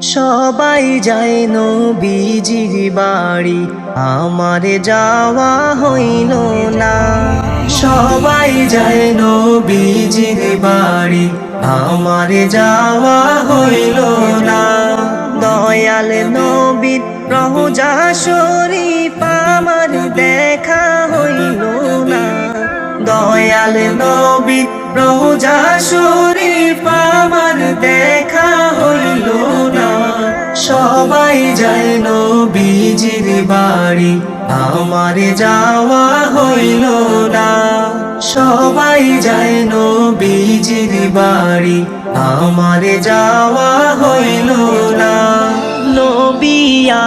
সবাই যায় নবীজির বাড়ি, আমার যাওয়া হইল না। সবাই যায় নবীজির বাড়ি, আমার যাওয়া হইল না। দয়াল নবীর রওজা শরীফ আমার দেখা হইল না। দয়াল নবীর রওজা শরীফ আমার দেখা হইল না। সবাই যায় নবীজির বাড়ি, আমার যাওয়া হইল না। সবাই যায় নবীজির বাড়ি, আমার যাওয়া হইল না। নবী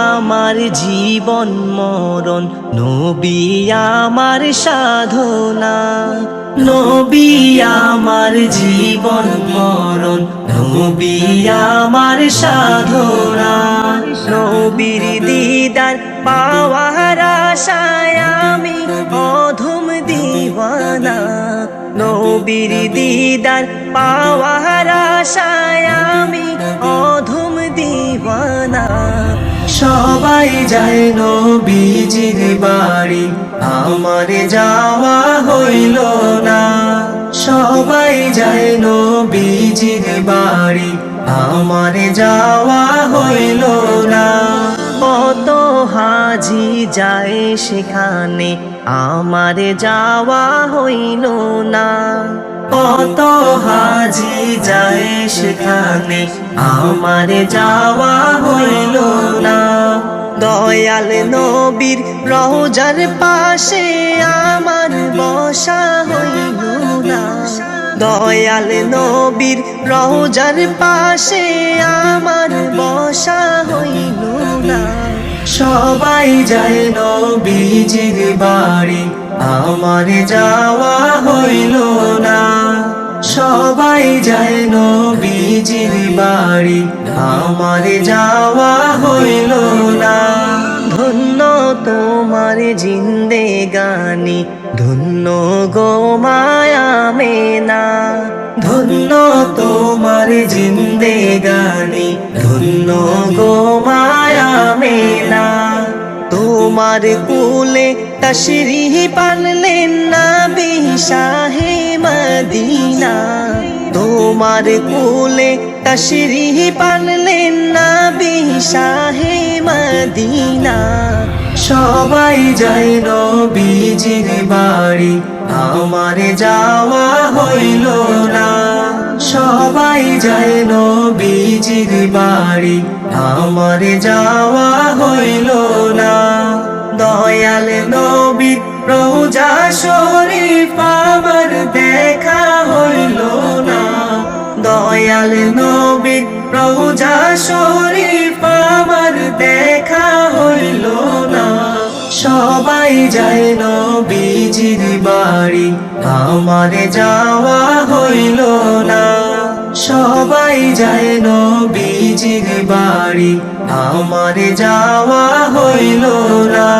আমার জীবন মরণ, নবী আমার সাধনা। নবী আমার জীবন মরণ, নবী আমার সাধনা। নবীর দিদার পাওয়ার আশায় আমি অধম দিওয়ানা। নবীর দিদার পাওয়ার আশায় আমি অধম দিওয়ানা। সবাই যায় নবীজির বাড়ি, আমার যাওয়া হইল না। সবাই যায় নবীজির বাড়ি, আমার যাওয়া হইল না। কত হাজি যায় সেখানে, আমার যাওয়া হইল না। কত হাজি যায় সেখানে, আমার যাওয়া হইল না। দয়াল নবীর রওজার পাশে আমার বসা হইল না। দয়াল নবীর রওজার পাশে আমার বসা হইল না। সবাই যায় নবীজির বাড়ি, আমার যাওয়া হইল না। সবাই যায় নবীজির বাড়ি, আমার যাওয়া হইল না। ধন্য তোমার জিন্দেগানি, ধন্য গো মায়া মেনা। ধন্য তোমার জিন্দেগানি, ধন্য গো মায়া মেনা। তোমার কুলে তশরিহ পানলেন নবী শাহে মদিনা। তোমার কুলে তশরিহ পানলেন নবী শাহে মদিনা। সবাই যায় নবীজির বাড়ি, আমার যাওয়া হইল না। সবাই যায় নবীজির বাড়ি, আমার যাওয়া হইল না। দয়াল নবীর রওজা শরীফ আমার দেখা হইল না। দয়াল নবীর রওজা শরীফ আমার দেখা হইল না। সবাই যায় নবীজির বাড়ি, আমার যাওয়া হইল না। সবাই যায় নবীজির বাড়ি, আমার যাওয়া হইল না।